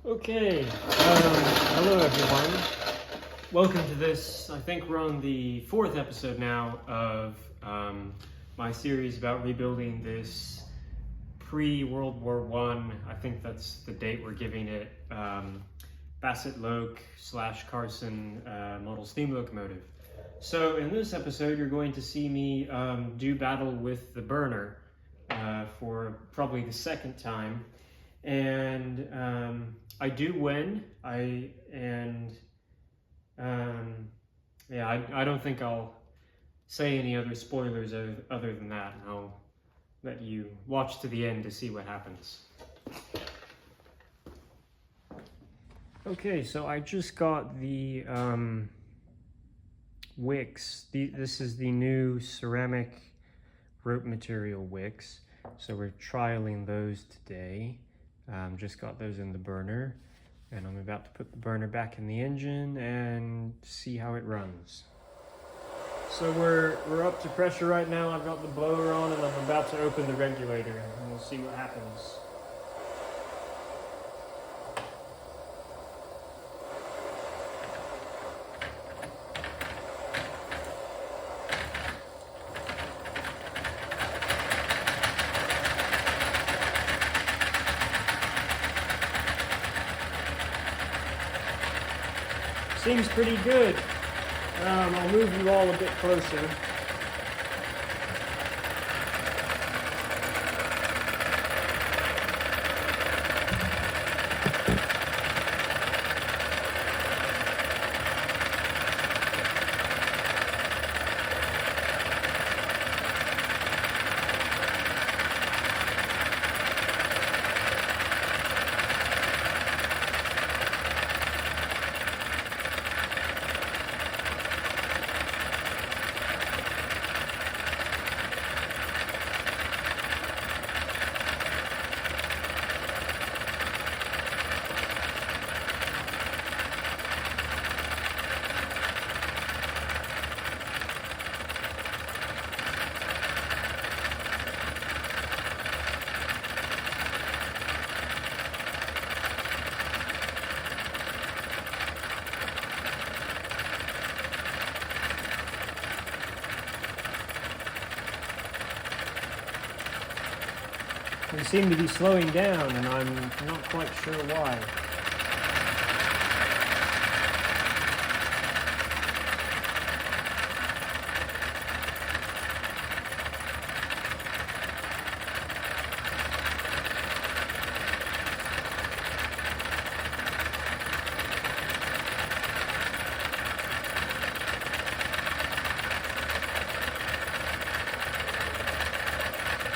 Okay, hello everyone. Welcome to this. I think we're on the 4th episode now of my series about rebuilding this pre-World War I think that's the date we're giving it, Bassett-Loke / Carson model steam locomotive. So in this episode, you're going to see me do battle with the burner for probably the second time. And I do win. I don't think I'll say any other spoilers other than that, and I'll let you watch to the end to see what happens. Okay, so I just got the wicks. This is the new ceramic rope material wicks. So we're trialing those today. Just got those in the burner, and I'm about to put the burner back in the engine and see how it runs. So we're up to pressure right now. I've got the blower on and I'm about to open the regulator, and we'll see what happens. Seems pretty good. I'll move you all a bit closer. They seem to be slowing down, and I'm not quite sure why.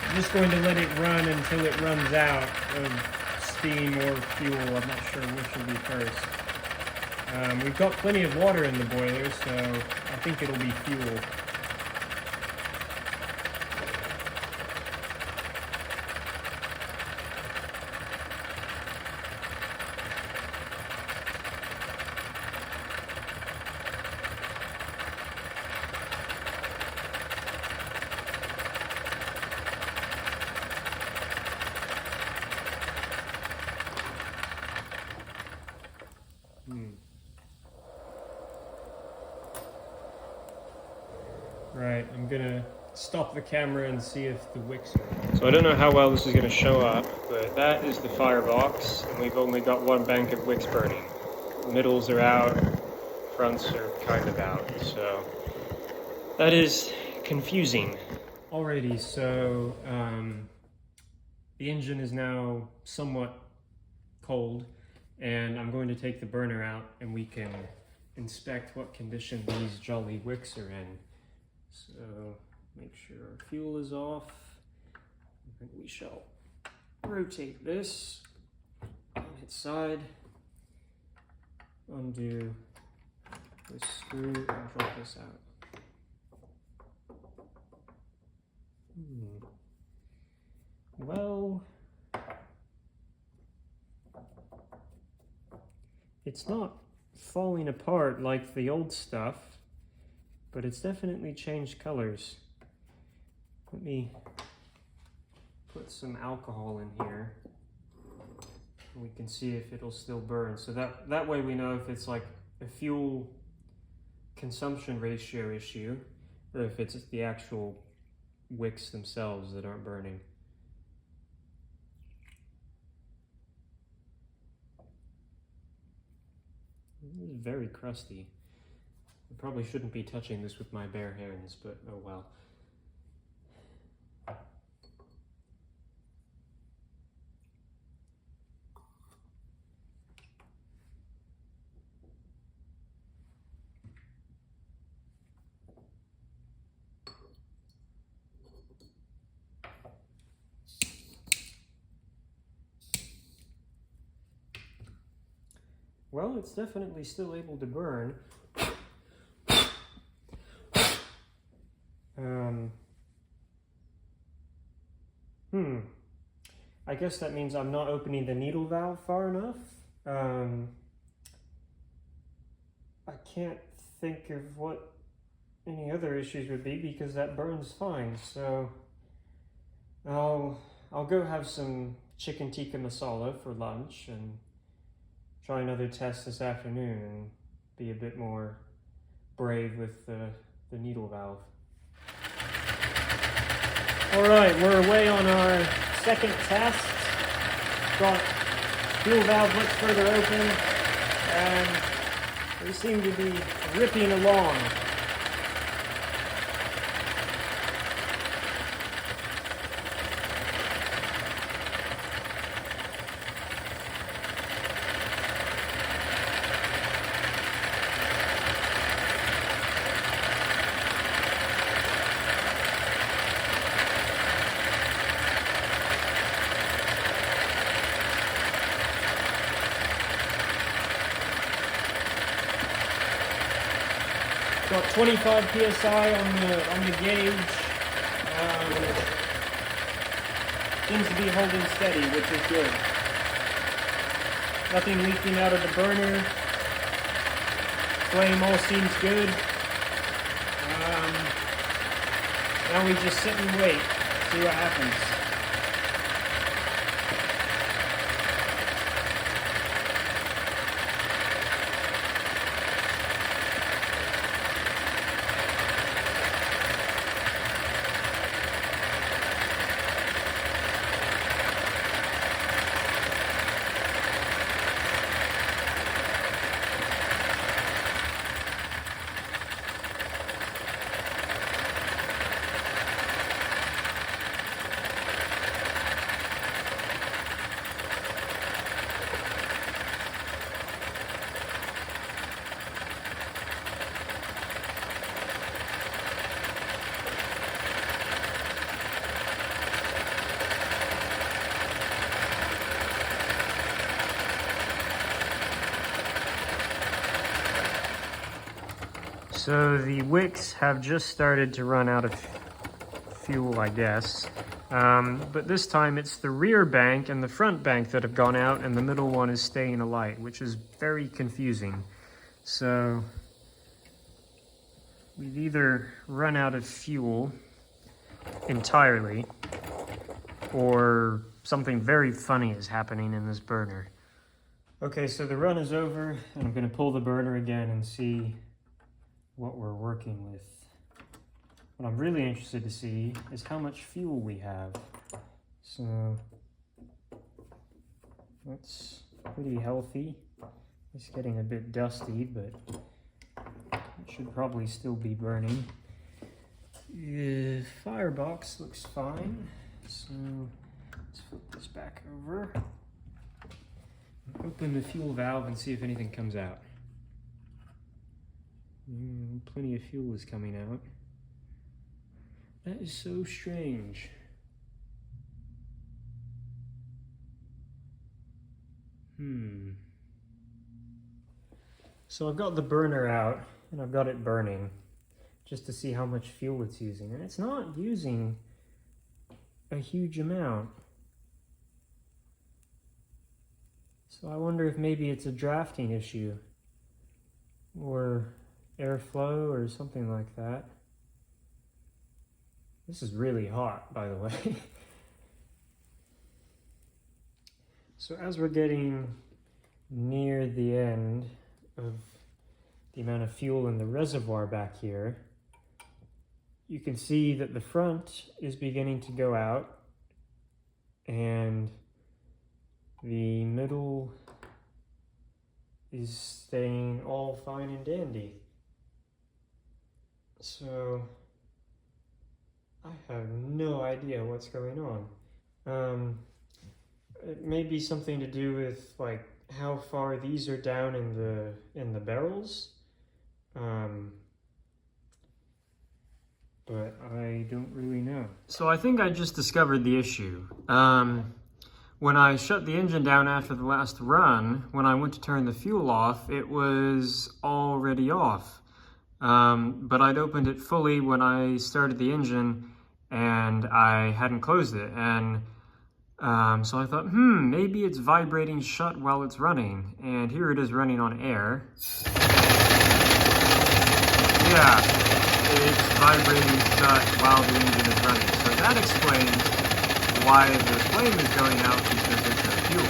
I'm just going to let it run until it runs out of steam or fuel. I'm not sure which will be first. We've got plenty of water in the boiler, so I think it'll be fuel. Right, I'm gonna stop the camera and see if the wicks are... So I don't know how well this is gonna show up, but that is the firebox, and we've only got one bank of wicks burning. Middles are out, fronts are kind of out, so that is confusing. Alrighty, so the engine is now somewhat cold, and I'm going to take the burner out and we can inspect what condition these jolly wicks are in. So make sure our fuel is off, and we shall rotate this on its side, undo this screw, and drop this out. Well, it's not falling apart like the old stuff, but it's definitely changed colors. Let me put some alcohol in here. We can see if it'll still burn. So that way we know if it's like a fuel consumption ratio issue or if it's the actual wicks themselves that aren't burning. This is very crusty. I probably shouldn't be touching this with my bare hands, but oh well. Well, it's definitely still able to burn. I guess that means I'm not opening the needle valve far enough. I can't think of what any other issues would be because that burns fine. So I'll go have some chicken tikka masala for lunch and try another test this afternoon and be a bit more brave with the needle valve. All right, we're away on our second test. Got fuel valve much further open, and we seem to be ripping along. Got 25 psi on the gauge. Seems to be holding steady, which is good. Nothing leaking out of the burner. Flame all seems good. Now we just sit and wait, see what happens. So the wicks have just started to run out of fuel, I guess. But this time it's the rear bank and the front bank that have gone out, and the middle one is staying alight, which is very confusing. So we've either run out of fuel entirely, or something very funny is happening in this burner. Okay, so the run is over, and I'm going to pull the burner again and see what we're working with. What I'm really interested to see is how much fuel we have. So that's pretty healthy. It's getting a bit dusty, but it should probably still be burning. The firebox looks fine. So let's flip this back over. Open the fuel valve and see if anything comes out. Plenty of fuel is coming out. That is so strange. So I've got the burner out and I've got it burning just to see how much fuel it's using. And it's not using a huge amount. So I wonder if maybe it's a drafting issue or airflow or something like that. This is really hot, by the way. So as we're getting near the end of the amount of fuel in the reservoir back here, you can see that the front is beginning to go out and the middle is staying all fine and dandy. So I have no idea what's going on. It may be something to do with like how far these are down in the barrels. But I don't really know. So I think I just discovered the issue. When I shut the engine down after the last run, when I went to turn the fuel off, it was already off. But I'd opened it fully when I started the engine and I hadn't closed it. And so I thought, maybe it's vibrating shut while it's running. And here it is running on air. Yeah. It's vibrating shut while the engine is running. So that explains why the flame is going out, because there's no fuel.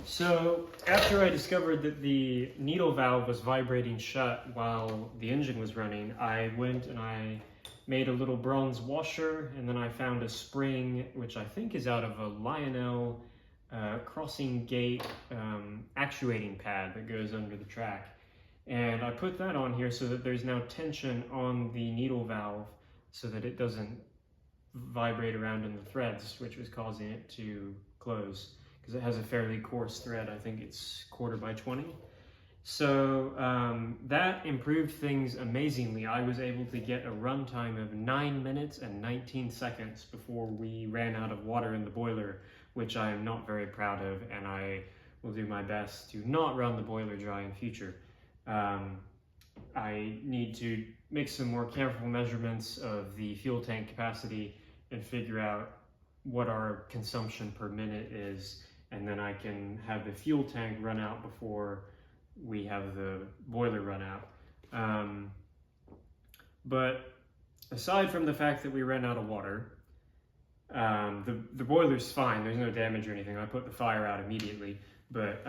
So after I discovered that the needle valve was vibrating shut while the engine was running, I went and I made a little bronze washer, and then I found a spring, which I think is out of a Lionel crossing gate actuating pad that goes under the track. And I put that on here so that there's now tension on the needle valve so that it doesn't vibrate around in the threads, which was causing it to close, because it has a fairly coarse thread. I think it's 1/4 by 20. So that improved things amazingly. I was able to get a runtime of 9 minutes and 19 seconds before we ran out of water in the boiler, which I am not very proud of, and I will do my best to not run the boiler dry in future. I need to make some more careful measurements of the fuel tank capacity and figure out what our consumption per minute is, and then I can have the fuel tank run out before we have the boiler run out. But aside from the fact that we ran out of water, the boiler's fine, there's no damage or anything. I put the fire out immediately. But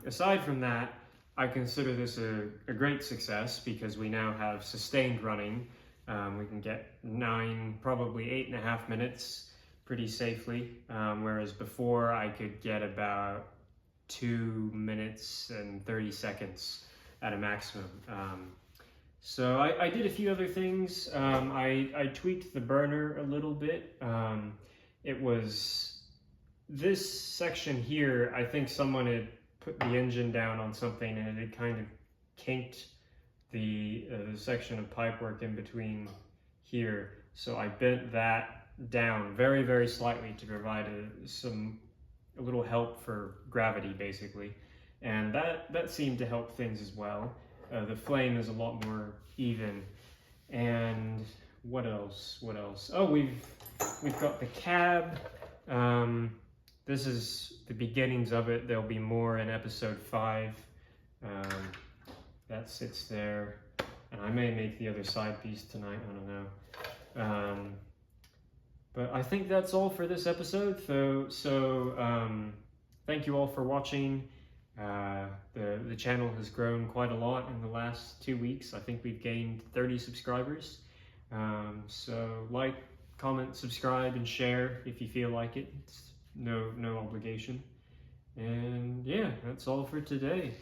aside from that, I consider this a great success, because we now have sustained running. We can get 9, probably 8.5 minutes pretty safely, whereas before I could get about 2 minutes and 30 seconds at a maximum. So I did a few other things. I tweaked the burner a little bit. It was this section here, I think someone had put the engine down on something and it had kind of kinked the section of pipework in between here. So I bent that down very, very slightly to provide a little help for gravity, basically. And that seemed to help things as well. The flame is a lot more even. And what else? Oh, we've got the cab. This is the beginnings of it. There'll be more in episode 5. That sits there. And I may make the other side piece tonight, I don't know. But I think that's all for this episode. So thank you all for watching. The channel has grown quite a lot in the last 2 weeks. I think we've gained 30 subscribers. So like, comment, subscribe, and share if you feel like it. It's no obligation. And yeah, that's all for today.